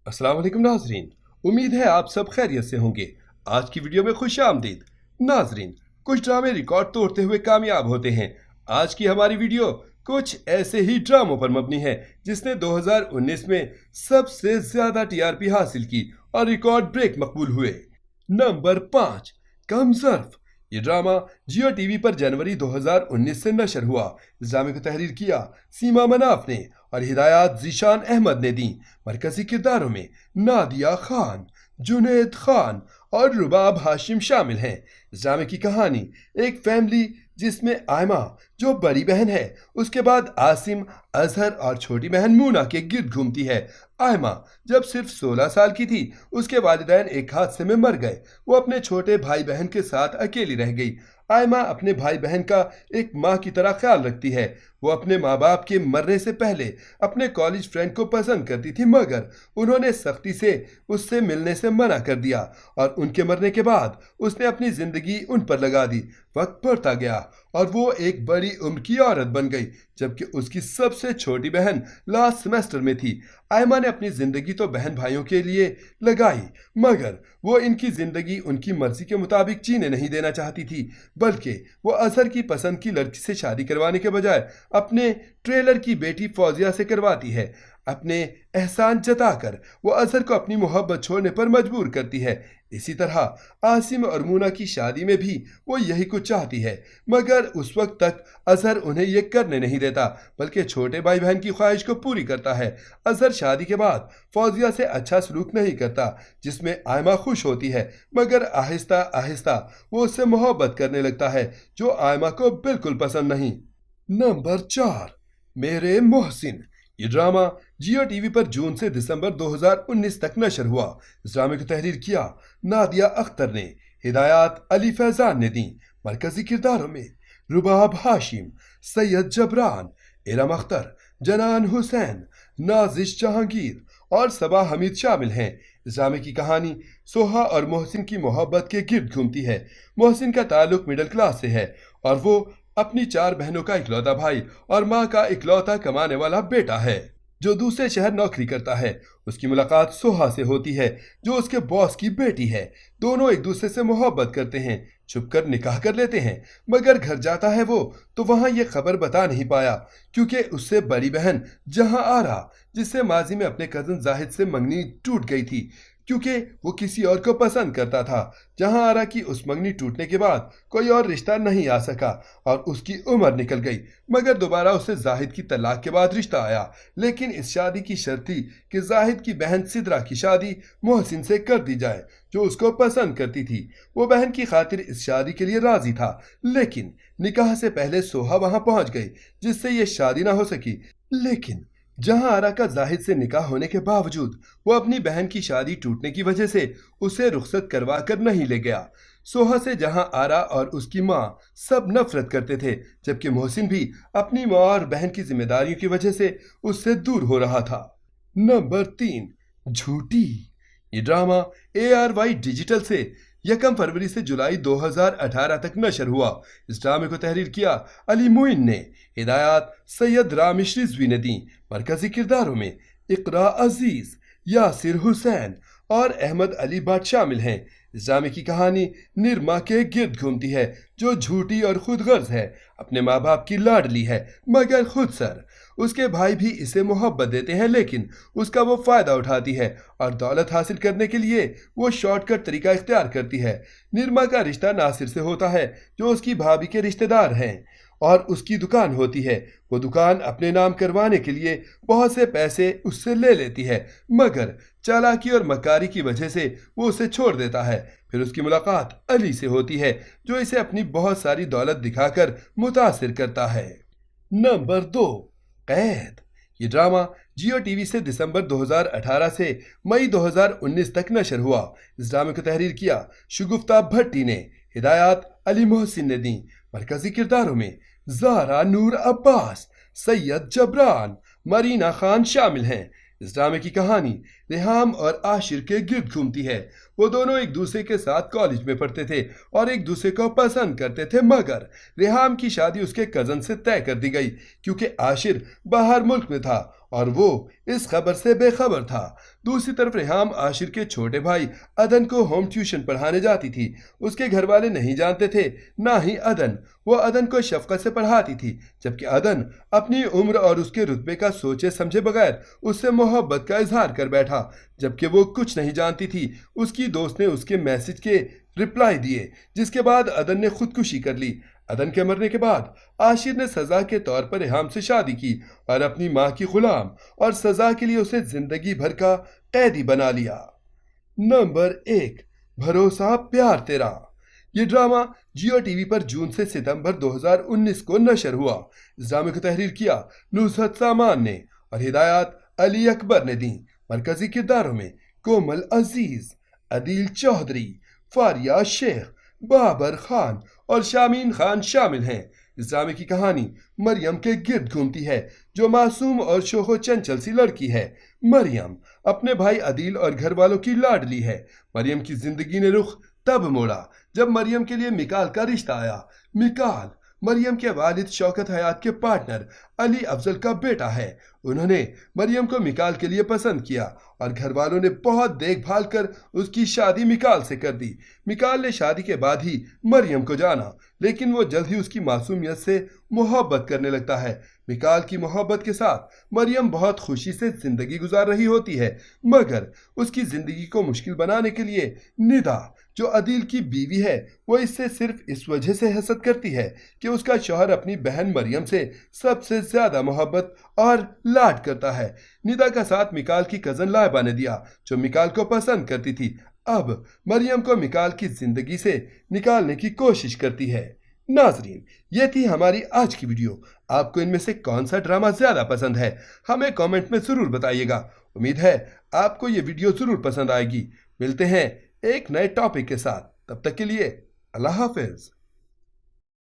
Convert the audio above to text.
अस्सलाम वालेकुम नाजरीन। उम्मीद है आप सब खैरियत से होंगे। आज की वीडियो में खुश आमदीद। नाजरीन, कुछ ड्रामे रिकॉर्ड तोड़ते हुए कामयाब होते हैं। आज की हमारी वीडियो कुछ ऐसे ही ड्रामों पर मबनी है जिसने 2019 में सबसे ज्यादा टीआरपी हासिल की और रिकॉर्ड ब्रेक मकबूल हुए। नंबर 5, कमजर्फ। ये ड्रामा जियो टीवी पर जनवरी 2019 से नशर हुआ। इस ड्रामे को तहरीर किया सीमा मनाफ ने और हिदायत जीशान अहमद ने दी। मरकजी किरदारों में नादिया खान, जुनैद खान और रुबाब हाशिम शामिल हैं। इस ड्रामे की कहानी एक फैमिली जिसमें आयमा जो बड़ी बहन है, उसके बाद आसिम, अजहर और छोटी बहन मूना के गिर्द घूमती है। आयमा जब सिर्फ 16 साल की थी, उसके वालिदैन एक हादसे में मर गए। वो अपने छोटे भाई बहन के साथ अकेली रह गई। आयमा अपने भाई बहन का एक माँ की तरह ख्याल रखती है। वो अपने माँ बाप के मरने से पहले अपने कॉलेज फ्रेंड को पसंद करती थी, मगर उन्होंने सख्ती से उससे मिलने से मना कर दिया और उनके मरने के बाद उसने अपनी जिंदगी उन पर लगा दी। वक्त बढ़ता गया और वो एक बड़ी उम्र की औरत बन गई, जबकि उसकी सबसे छोटी बहन लास्ट सेमेस्टर में थी। आयमा ने अपनी जिंदगी तो बहन भाइयों के लिए लगाई, मगर वो इनकी जिंदगी उनकी मर्जी के मुताबिक जीने नहीं देना चाहती थी, बल्कि वो अजहर की पसंद की लड़की से शादी करवाने के बजाय अपने ट्रेलर की बेटी फौजिया से करवाती है। अपने एहसान जताकर वो अजहर को अपनी मोहब्बत छोड़ने पर मजबूर करती है। इसी तरह आसिम और मूना की शादी में भी वो यही कुछ चाहती है, मगर उस वक्त तक अजहर उन्हें ये करने नहीं देता, बल्कि छोटे भाई बहन की ख्वाहिश को पूरी करता है। अजहर शादी के बाद फौजिया से अच्छा सलूक नहीं करता, जिसमें आयमा खुश होती है, मगर आहिस्ता आहिस्ता वो उससे मोहब्बत करने लगता है, जो आयमा को बिल्कुल पसंद नहीं। नंबर 4, मेरे मोहसिन। ये ड्रामा जियो टीवी पर जून से दिसंबर 2019 तक नशर हुआ। इस ड्रामे को तहरीर किया नादिया अख्तर ने, हिदायत अली फैजान ने दी। मरकजी किरदारों में रुबाब हाशिम, सैयद जबरान, इरम अख्तर, जनान हुसैन, नाजिश जहांगीर और सबा हमीद शामिल हैं। इस ड्रामे की कहानी सोहा और मोहसिन की मोहब्बत के गिर्द घूमती है। मोहसिन का ताल्लुक मिडिल क्लास से है और वो अपनी 4 बहनों का इकलौता भाई और माँ का इकलौता कमाने वाला बेटा है, जो दूसरे शहर नौकरी करता है। उसकी मुलाकात सोहा से होती है, जो उसके बॉस की बेटी है। दोनों एक दूसरे से मोहब्बत करते हैं, छुपकर निकाह कर लेते हैं, मगर घर जाता है वो तो वहाँ ये खबर बता नहीं पाया, क्योंकि उससे बड़ी बहन जहाँ आरा, जिससे माजी में अपने कजन जाहिद से मंगनी टूट गई थी, क्योंकि वो किसी और को पसंद करता था। जहां आरा की उस मंगनी टूटने के बाद कोई और रिश्ता नहीं आ सका और उसकी उम्र निकल गई, मगर दोबारा उसे जाहिद की तलाक के बाद रिश्ता आया। लेकिन इस शादी की शर्त थी कि जाहिद की बहन सिद्रा की शादी मोहसिन से कर दी जाए, जो उसको पसंद करती थी। वो बहन की खातिर इस शादी के लिए राजी था, लेकिन निकाह से पहले सोहा वहां पहुंच गई, जिससे ये शादी ना हो सकी। लेकिन जहां आरा का जाहिद से निकाह होने के बावजूद वो अपनी बहन की शादी टूटने की वजह से उसे रुखसत करवा कर नहीं ले गया। सोहा से जहां आरा और उसकी माँ सब नफरत करते थे, जबकि मोहसिन भी अपनी माँ और बहन की जिम्मेदारियों की वजह से उससे दूर हो रहा था। नंबर 3, झूठी। ये ड्रामा ARY डिजिटल से 1 फरवरी से जुलाई 2018 तक नशर हुआ। इस ड्रामे को तहरीर किया अली मुइन ने, हिदायत सैयद रामिश रिजवी ने दी। मरकजी किरदारों में इकरा अजीज, यासिर हुसैन और अहमद अली भट्ट शामिल हैं। इस ड्रामे की कहानी निरमा के गिर्द घूमती है, जो झूठी और खुदगर्ज है। अपने माँ बाप की लाडली है, मगर खुद सर। उसके भाई भी इसे मोहब्बत देते हैं, लेकिन उसका वो फायदा उठाती है और दौलत हासिल करने के लिए वो शॉर्टकट तरीका इख्तियार करती है। निरमा का रिश्ता नासिर से होता है, जो उसकी भाभी के रिश्तेदार हैं, और उसकी दुकान होती है। वो दुकान अपने नाम करवाने के लिए बहुत से पैसे उससे ले लेती है, मगर चालाकी और मकारी की वजह से वो उसे छोड़ देता है। फिर उसकी मुलाकात अली से होती है, जो इसे अपनी बहुत सारी दौलत दिखाकर मुतासिर करता है। नंबर 2, कैद। ये ड्रामा जियो टीवी से दिसंबर 2018 से मई 2019 तक नशर हुआ। इस ड्रामे को तहरीर किया शगुफ्ता भट्टी ने, हिदायत अली मोहसिन ने दी। मरकजी किरदारों में ज़ारा नूर अब्बास, सैयद जबरान, मरीना खान शामिल हैं। इस ड्रामे की कहानी रेहाम और आशिर के गिर्द घूमती है। वो दोनों एक दूसरे के साथ कॉलेज में पढ़ते थे और एक दूसरे को पसंद करते थे, मगर रेहाम की शादी उसके कजन से तय कर दी गई, क्योंकि आशिर बाहर मुल्क में था اور وہ اس خبر سے بے خبر تھا۔ دوسری طرف ریحام عاشر کے چھوٹے بھائی عدن کو ہوم ٹیوشن پڑھانے جاتی تھی۔ اس کے گھر والے نہیں جانتے تھے، نہ ہی عدن۔ وہ عدن کو شفقت سے پڑھاتی تھی، جبکہ عدن اپنی عمر اور اس کے رتبے کا سوچے سمجھے بغیر اس سے محبت کا اظہار کر بیٹھا۔ جبکہ وہ کچھ نہیں جانتی تھی، اس کی دوست نے اس کے میسج کے رپلائی دیے، جس کے بعد عدن نے خودکشی کر لی۔ عدن کے مرنے کے بعد عاشر نے سزا کے طور پر ریحام سے شادی کی اور اپنی ماں کی غلام، اور سزا کے لیے اسے زندگی بھر کا قیدی بنا لیا۔ نمبر 1، بھروسہ پیار تیرا۔ یہ ڈرامہ جیو ٹی وی پر جون سے ستمبر 2019 کو نشر ہوا۔ اس ڈرامے کو تحریر کیا نصرت سامان نے اور ہدایات علی اکبر نے دیں۔ مرکزی کرداروں میں کومل عزیز، عدیل چودھری، فاریہ شیخ، بابر خان اور شامین خان شامل ہیں۔ اس ڈرامے کی کہانی مریم کے گرد گھومتی ہے، جو معصوم اور شوخ و چنچل سی لڑکی ہے۔ مریم اپنے بھائی عدیل اور گھر والوں کی لاڈلی ہے۔ مریم کی زندگی نے رخ تب موڑا جب مریم کے لیے مکال کا رشتہ آیا۔ مکال مریم کے والد شوکت حیات کے پارٹنر علی افضل کا بیٹا ہے۔ انہوں نے مریم کو مکال کے لیے پسند کیا اور گھر والوں نے بہت دیکھ بھال کر اس کی شادی مکال سے کر دی۔ مکال نے شادی کے بعد ہی مریم کو جانا، لیکن وہ جلد ہی اس کی معصومیت سے محبت کرنے لگتا ہے۔ مکال کی محبت کے ساتھ مریم بہت خوشی سے زندگی گزار رہی ہوتی ہے، مگر اس کی زندگی کو مشکل بنانے کے لیے ندا، جو عدیل کی بیوی ہے، وہ اس سے صرف اس وجہ سے حسد کرتی ہے کہ اس کا شوہر اپنی بہن مریم سے سب سے زیادہ محبت اور لاڈ کرتا ہے۔ ندا کا ساتھ مکال کی کزن لائبہ نے دیا، جو مکال کو پسند کرتی تھی۔ اب مریم کو مکال کی زندگی سے نکالنے کی کوشش کرتی ہے۔ ناظرین، یہ تھی ہماری آج کی ویڈیو۔ آپ کو ان میں سے کون سا ڈرامہ زیادہ پسند ہے، ہمیں کامنٹ میں ضرور بتائیے گا۔ امید ہے آپ کو یہ ویڈیو ضرور پسند آئے گی۔ ملتے ہیں ایک نئے ٹاپک کے ساتھ، تب تک کے لیے اللہ حافظ۔